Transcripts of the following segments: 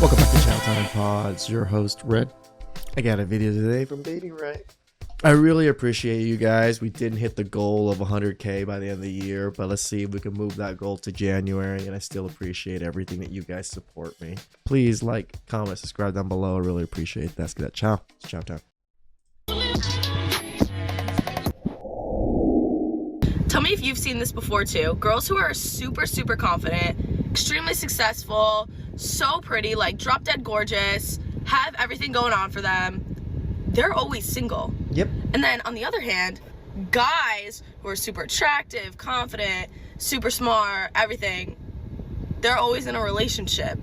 Welcome back to TheChowTimePod. It's your host, Red. I got a video today from Dating Right. I really appreciate you guys. We didn't hit the goal of 100K by the end of the year, but let's see if we can move that goal to January, and I still appreciate everything that you guys support me. Please like, comment, subscribe down below. I really appreciate that. Let's get that. Ciao. It's chow time. Tell me if you've seen this before too. Girls who are super confident, extremely successful, so pretty, like drop dead gorgeous, have everything going on for them, they're always single. Yep. And then on the other hand, guys who are super attractive, confident, super smart, everything, they're always in a relationship.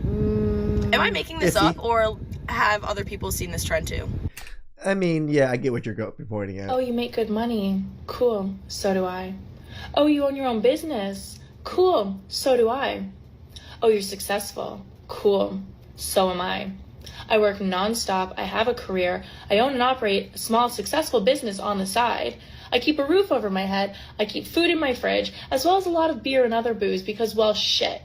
Am I making this up, or have other people seen this trend too? I mean, yeah, I get what you're pointing at. Oh, you make good money. Cool. So do I. Oh, you own your own business. Cool. So do I. Oh, you're successful. Cool. So am I. I work nonstop. I have a career. I own and operate a small, successful business on the side. I keep a roof over my head. I keep food in my fridge, as well as a lot of beer and other booze because, well, shit.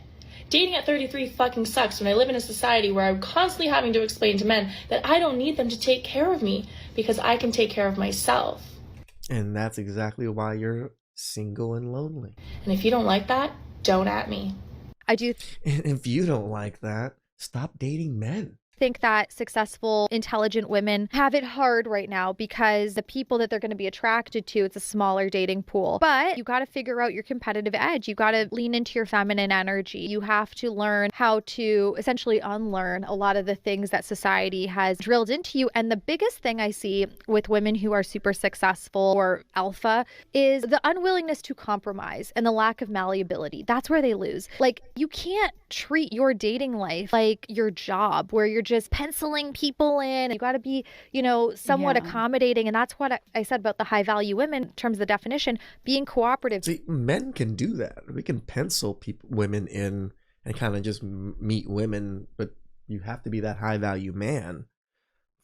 Dating at 33 fucking sucks when I live in a society where I'm constantly having to explain to men that I don't need them to take care of me because I can take care of myself. And that's exactly why you're single and lonely. And if you don't like that, don't at me. I do And if you don't like that, stop dating men. think that successful, intelligent women have it hard right now because the people that they're going to be attracted to, it's a smaller dating pool. But you got to figure out your competitive edge. You got to lean into your feminine energy. You have to learn how to essentially unlearn a lot of the things that society has drilled into you. And the biggest thing I see with women who are super successful or alpha is the unwillingness to compromise and the lack of malleability. That's where they lose. Like, you can't treat your dating life like your job where you're just penciling people in. You got to be, somewhat accommodating. And that's what I said about the high value women in terms of the definition, being cooperative. See, men can do that. We can pencil women in and kind of just meet women, but you have to be that high value man.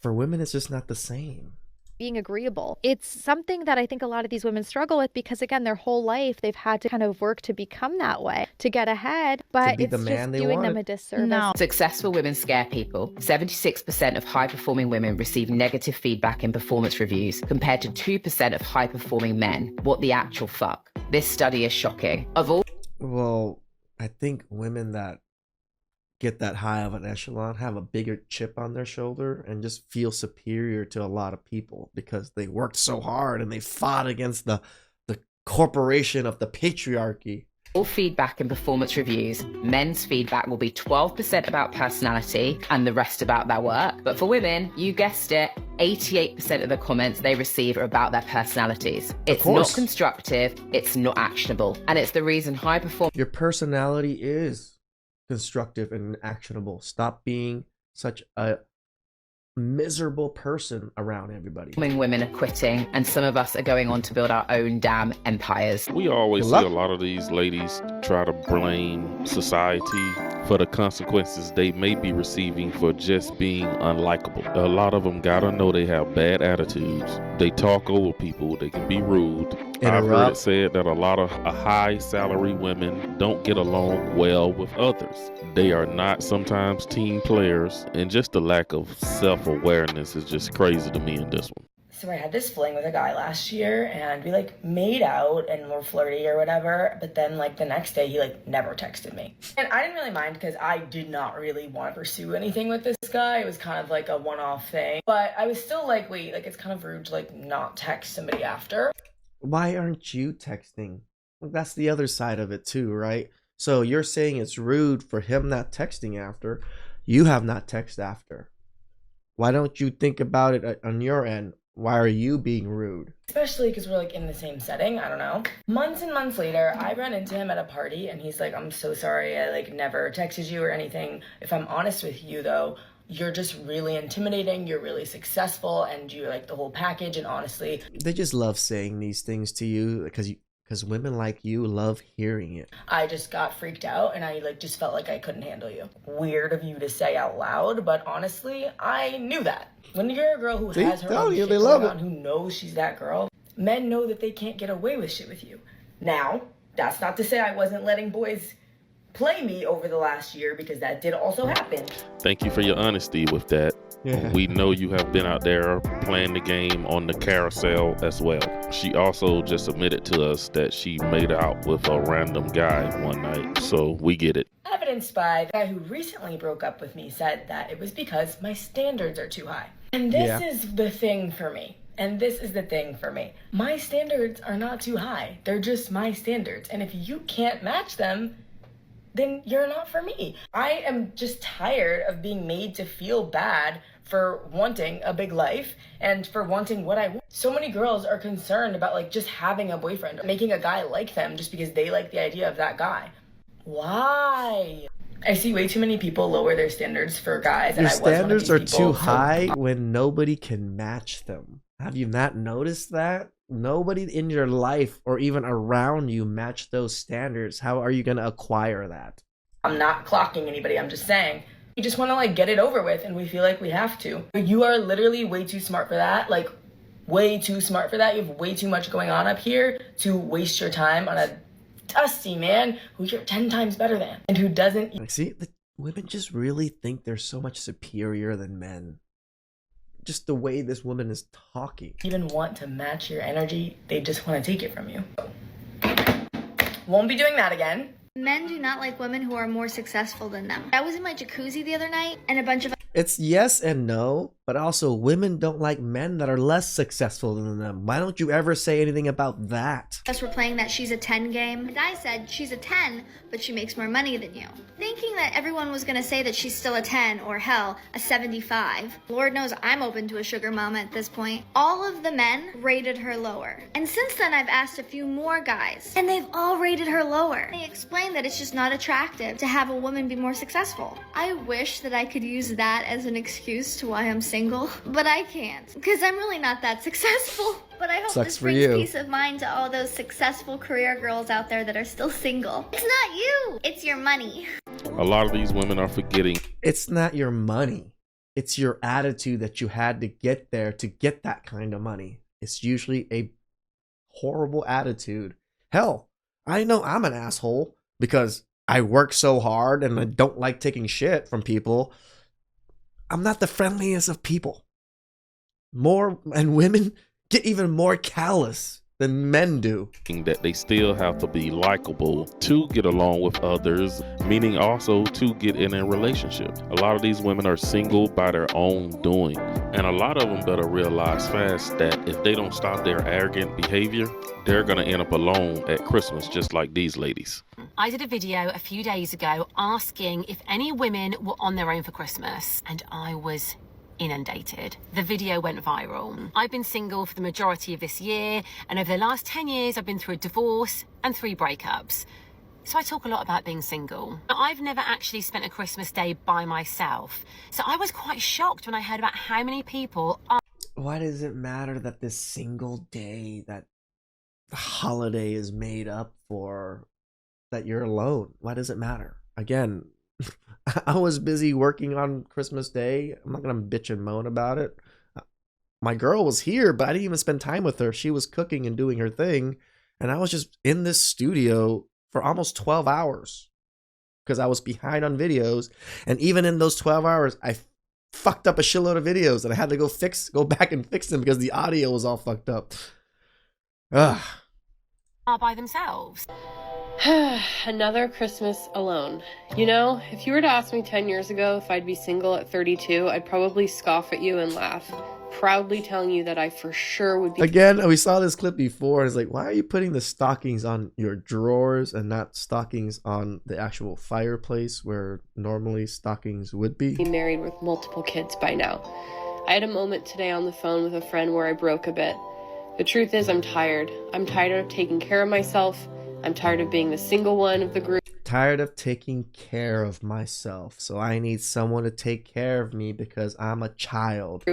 For women, it's just not the same. Being agreeable. It's something that I think a lot of these women struggle with because, again, their whole life they've had to kind of work to become that way, to get ahead, but it's just doing them a disservice. No. Successful women scare people. 76% of high-performing women receive negative feedback in performance reviews compared to 2% of high-performing men. What the actual fuck? This study is shocking. Well, I think women that get that high of an echelon have a bigger chip on their shoulder and just feel superior to a lot of people because they worked so hard and they fought against the corporation of the patriarchy. All feedback in performance reviews, men's feedback will be 12% about personality and the rest about their work. But for women, you guessed it, 88% of the comments they receive are about their personalities. It's not constructive, it's not actionable, and it's the reason high performance. Your personality is constructive and actionable. Stop being such a miserable person around everybody. Women are quitting, and some of us are going on to build our own damn empires. We always see a lot of these ladies try to blame society for the consequences they may be receiving for just being unlikable. A lot of them gotta know they have bad attitudes. They talk over people. They can be rude. I've heard it said that a lot of high salary women don't get along well with others. They are not sometimes team players, and just the lack of self-awareness is just crazy to me in this one. So I had this fling with a guy last year, and we made out and were flirty or whatever, but then the next day he never texted me. And I didn't really mind because I did not really want to pursue anything with this guy. It was kind of a one-off thing, but I was still wait, it's kind of rude to not text somebody after. Why aren't you texting? That's the other side of it too, right? So you're saying it's rude for him not texting after. You have not texted after. Why don't you think about it on your end? Why are you being rude? Especially because we're in the same setting. I don't know. Months and months later, I run into him at a party and he's like, I'm so sorry. I never texted you or anything. If I'm honest with you though, you're just really intimidating. You're really successful and you're the whole package. And honestly, they just love saying these things to you because women like you love hearing it. I just got freaked out and I just felt like I couldn't handle you. Weird of you to say out loud, but honestly, I knew that. When you're a girl who has her own shit going on, who knows she's that girl, men know that they can't get away with shit with you. Now, that's not to say I wasn't letting boys play me over the last year, because that did also happen. Thank you for your honesty with that. Yeah. We know you have been out there playing the game on the carousel as well. She also just admitted to us that she made out with a random guy one night, so we get it. Evidenced by the guy who recently broke up with me said that it was because my standards are too high. And this is the thing for me. And this is the thing for me. My standards are not too high. They're just my standards. And if you can't match them, then you're not for me. I am just tired of being made to feel bad for wanting a big life and for wanting what I want. So many girls are concerned about like just having a boyfriend or making a guy like them just because they like the idea of that guy. Why? I see way too many people lower their standards for guys. Your standards are too high when nobody can match them. Have you not noticed that? Nobody in your life or even around you match those standards. How are you going to acquire that? I'm not clocking anybody. I'm just saying we just want to like get it over with, and we feel like we have to. You are literally way too smart for that. Like way too smart for that. You have way too much going on up here to waste your time on a dusty man who you're 10 times better than and who doesn't. Like, see, the women just really think they're so much superior than men. Just the way this woman is talking. Even want to match your energy, they just want to take it from you. Won't be doing that again. Men do not like women who are more successful than them. I was in my jacuzzi the other night and a bunch of It's yes and no, but also women don't like men that are less successful than them. Why don't you ever say anything about that? us were playing that she's a 10 game. And I said, she's a 10, but she makes more money than you. Thinking that everyone was gonna say that she's still a 10 or hell, a 75. Lord knows I'm open to a sugar mama at this point. All of the men rated her lower. And since then I've asked a few more guys and they've all rated her lower. They explain that it's just not attractive to have a woman be more successful. I wish that I could use that as an excuse to why I'm single, but I can't because I'm really not that successful. But I hope Sucks this for brings you. peace of mind to all those successful career girls out there that are still single. It's not you, it's your money. A lot of these women are forgetting It's not your money. It's your attitude that you had to get there to get that kind of money. It's usually a horrible attitude. Hell, I know I'm an asshole because I work so hard and I don't like taking shit from people. I'm not the friendliest of people. More and women get even more callous than men do. that they still have to be likable to get along with others, meaning also to get in a relationship. A lot of these women are single by their own doing, and a lot of them better realize fast that if they don't stop their arrogant behavior, they're gonna end up alone at Christmas, just like these ladies. I did a video a few days ago asking if any women were on their own for Christmas, and I was inundated. The video went viral. I've been single for the majority of this year, and over the last 10 years I've been through a divorce and 3 breakups. So I talk a lot about being single. Now, I've never actually spent a Christmas day by myself, so I was quite shocked when I heard about how many people are. Why does it matter that this single day, that holiday is made up for, that you're alone? Why does it matter? Again, I was busy working on Christmas Day. I'm not going to bitch and moan about it. My girl was here, but I didn't even spend time with her. She was cooking and doing her thing. And I was just in this studio for almost 12 hours because I was behind on videos. And even in those 12 hours, I fucked up a shitload of videos and I had to go back and fix them because the audio was all fucked up. Ugh. Are by themselves. Another Christmas alone. You know, if you were to ask me 10 years ago if I'd be single at 32, I'd probably scoff at you and laugh, proudly telling you that I for sure would be. Again, we saw this clip before. And it's like, why are you putting the stockings on your drawers and not stockings on the actual fireplace where normally stockings would be? Married with multiple kids by now. I had a moment today on the phone with a friend where I broke a bit. The truth is, I'm tired. I'm tired of taking care of myself. I'm tired of being the single one of the group. Tired of taking care of myself. So I need someone to take care of me because I'm a child.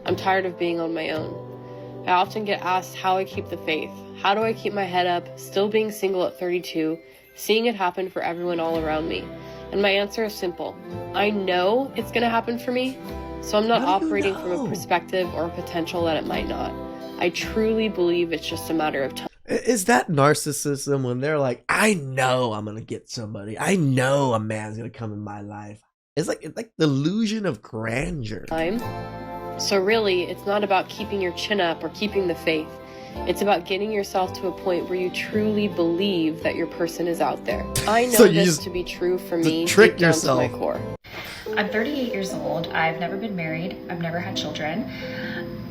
I'm tired of being on my own. I often get asked how I keep the faith. How do I keep my head up, still being single at 32, seeing it happen for everyone all around me? And my answer is simple. I know it's going to happen for me, so I'm not operating from a perspective or a potential that it might not. I truly believe it's just a matter of time. Is that narcissism when they're like, I know I'm gonna get somebody. I know a man's gonna come in my life. It's like the illusion of grandeur. So really, it's not about keeping your chin up or keeping the faith. It's about getting yourself to a point where you truly believe that your person is out there. I know this to be true for me. Trick deep down yourself. to my core. I'm 38 years old. I've never been married. I've never had children.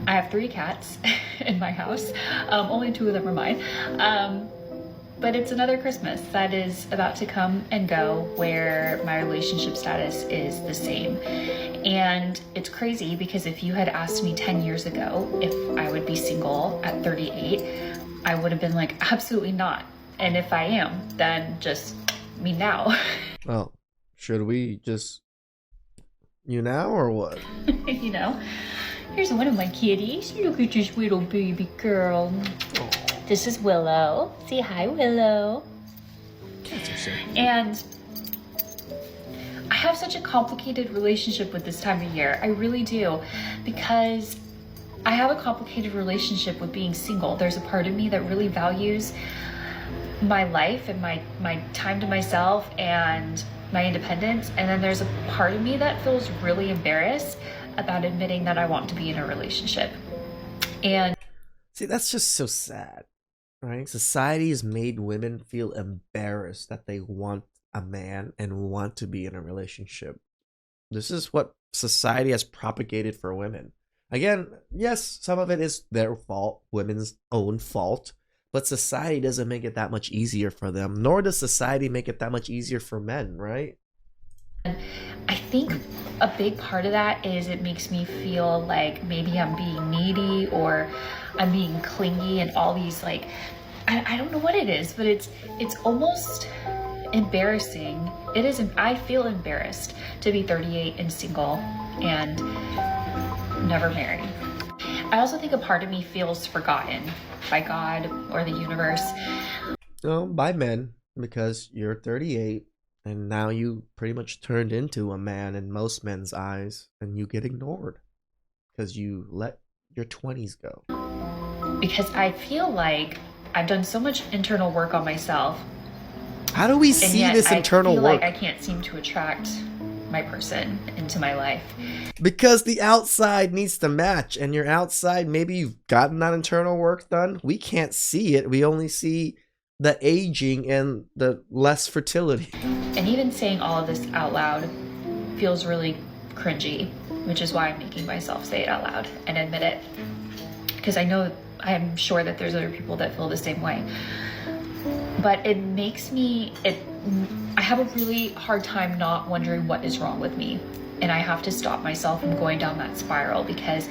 I have 3 cats in my house. Only 2 of them are mine. But it's another Christmas that is about to come and go where my relationship status is the same. And it's crazy because if you had asked me 10 years ago if I would be single at 38, I would have been like, absolutely not. And if I am, then just me now. Well, should we just you now or what? You know, here's one of my kitties. Look at this little baby girl. This is Willow. Say hi, Willow. And I have such a complicated relationship with this time of year. I really do. Because I have a complicated relationship with being single. There's a part of me that really values my life and my time to myself and my independence. And then there's a part of me that feels really embarrassed about admitting that I want to be in a relationship. And see, that's just so sad. Right? Society has made women feel embarrassed that they want a man and want to be in a relationship. This is what society has propagated for women. Again, yes, some of it is their fault, women's own fault, but society doesn't make it that much easier for them, nor does society make it that much easier for men, right? I think a big part of that is it makes me feel like maybe I'm being needy or I'm being clingy and all these like, I don't know what it is, but it's almost embarrassing. It is, I feel embarrassed to be 38 and single and never married. I also think a part of me feels forgotten by God or the universe. No, by men, because you're 38 and now you pretty much turned into a man in most men's eyes and you get ignored because you let your 20s go. Because I feel like I've done so much internal work on myself. How do we see this internal work? I feel like I can't seem to attract my person into my life. Because the outside needs to match, and your outside, maybe you've gotten that internal work done. We can't see it. We only see the aging and the less fertility. And even saying all of this out loud feels really cringy, which is why I'm making myself say it out loud and admit it. Because I'm sure that there's other people that feel the same way. But it makes me, I have a really hard time not wondering what is wrong with me. And I have to stop myself from going down that spiral because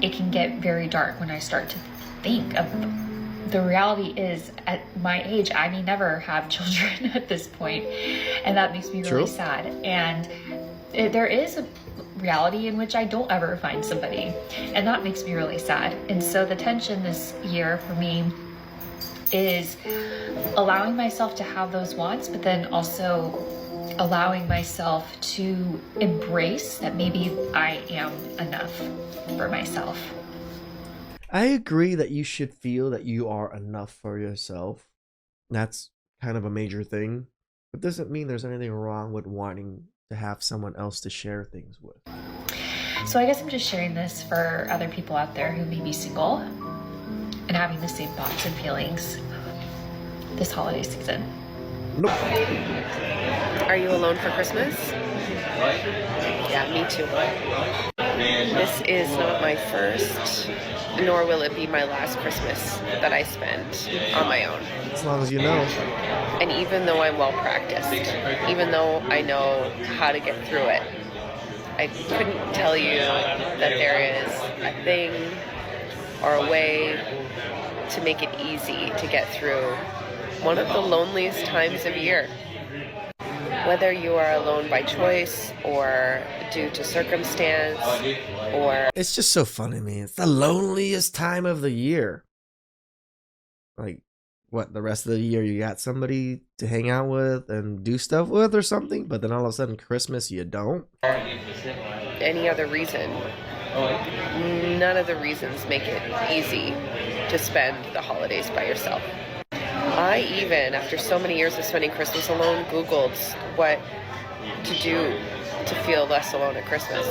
it can get very dark when I start to think of the reality is at my age, I may never have children at this point. And that makes me really sad. And there is a reality in which I don't ever find somebody. And that makes me really sad. And so the tension this year for me is allowing myself to have those wants, but then also allowing myself to embrace that maybe I am enough for myself. I agree that you should feel that you are enough for yourself. That's kind of a major thing. But doesn't mean there's anything wrong with wanting to have someone else to share things with. So I guess I'm just sharing this for other people out there who may be single and having the same thoughts and feelings this holiday season. Nope. Are you alone for Christmas? Yeah, me too. This is not my first, nor will it be my last Christmas that I spend on my own. As long as you know. And even though I'm well practiced, even though I know how to get through it, I couldn't tell you that there is a thing or a way to make it easy to get through one of the loneliest times of year. Whether you are alone by choice or due to circumstance or... It's just so funny to me. It's the loneliest time of the year. Like, what, the rest of the year you got somebody to hang out with and do stuff with or something, but then all of a sudden Christmas you don't? Any other reason. None of the reasons make it easy to spend the holidays by yourself. I even, after so many years of spending Christmas alone, Googled what to do to feel less alone at Christmas.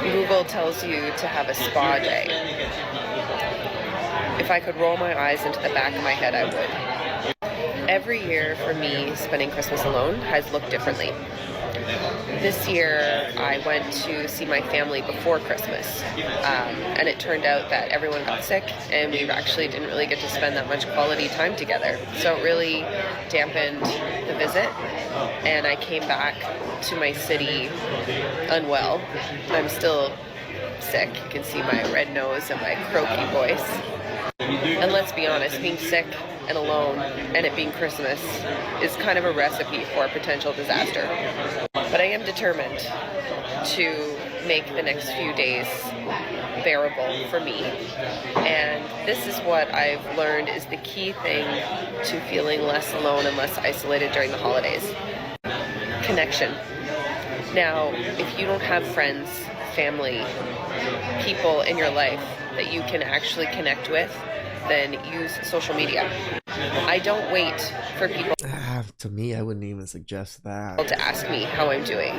Google tells you to have a spa day. If I could roll my eyes into the back of my head, I would. Every year for me, spending Christmas alone has looked differently. This year, I went to see my family before Christmas, and it turned out that everyone got sick, and we actually didn't really get to spend that much quality time together. So it really dampened the visit, and I came back to my city unwell. I'm still sick. You can see my red nose and my croaky voice. And let's be honest, being sick and alone and it being Christmas is kind of a recipe for a potential disaster. But I am determined to make the next few days bearable for me. And this is what I've learned is the key thing to feeling less alone and less isolated during the holidays. Connection. Now, if you don't have friends, family, people in your life that you can actually connect with, then use social media. I don't wait for people To me, I wouldn't even suggest that. to ask me how I'm doing.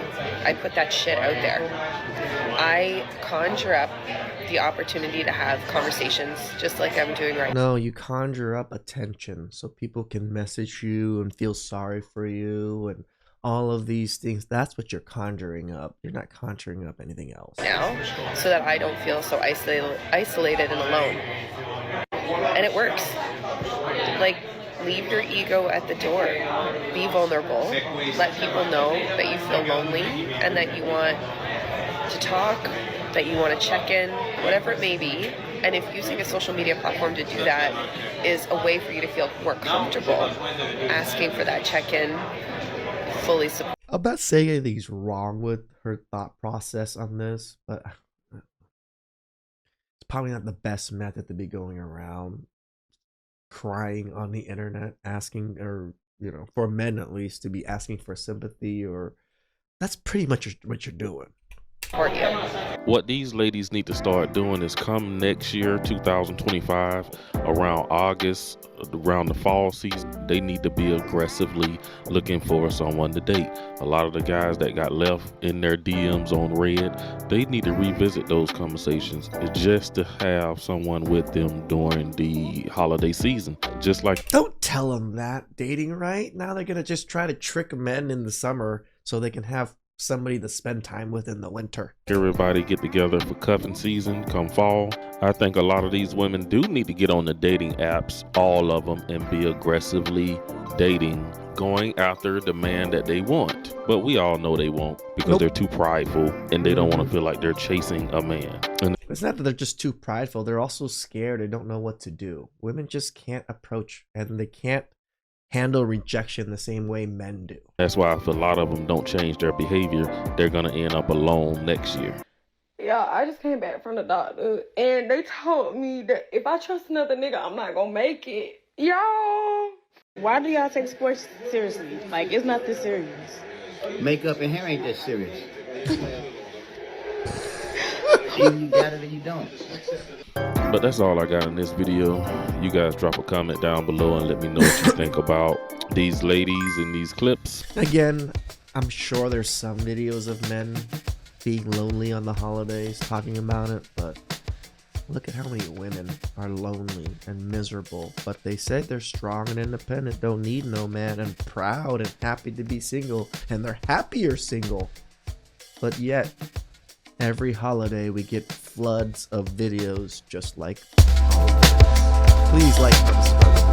I put that shit out there. I conjure up the opportunity to have conversations just like I'm doing right now. No, you conjure up attention so people can message you and feel sorry for you and all of these things. That's what you're conjuring up. You're not conjuring up anything else. Now, so that I don't feel so isolated and alone. And it works. Like, leave your ego at the door. Be vulnerable. Let people know that you feel lonely and that you want to talk, that you want to check in, whatever it may be. And if using a social media platform to do that is a way for you to feel more comfortable asking for that check-in, fully support. I'm not saying anything's wrong with her thought process on this, but it's probably not the best method to be going around crying on the internet, asking, or for men at least, to be asking for sympathy, or that's pretty much what you're doing. What these ladies need to start doing is come next year, 2025, around August, around the fall season, they need to be aggressively looking for someone to date. A lot of the guys that got left in their DMs on red, they need to revisit those conversations just to have someone with them during the holiday season. Just like, don't tell them that dating right now they're gonna just try to trick men in the summer so they can have somebody to spend time with in the winter. Everybody get together for cuffing season come fall. I think a lot of these women do need to get on the dating apps, all of them, and be aggressively dating, going after the man that they want. But we all know they won't, because they're too prideful and they don't want to feel like they're chasing a man. And it's not that they're just too prideful, they're also scared. They don't know what to do. Women just can't approach, and they can't handle rejection the same way men do. That's why if a lot of them don't change their behavior, they're gonna end up alone next year. Yeah, I just came back from the doctor and they told me that if I trust another nigga, I'm not gonna make it. Y'all, why do y'all take sports seriously? Like, it's not this serious. Makeup and hair ain't that serious. Either you got it or you don't. But that's all I got in this video. You guys drop a comment down below and let me know what you think about these ladies in these clips. Again, I'm sure there's some videos of men being lonely on the holidays talking about it, but look at how many women are lonely and miserable, but they say they're strong and independent, don't need no man, and proud and happy to be single, and they're happier single. But yet every holiday we get floods of videos just like holidays. Please like and subscribe.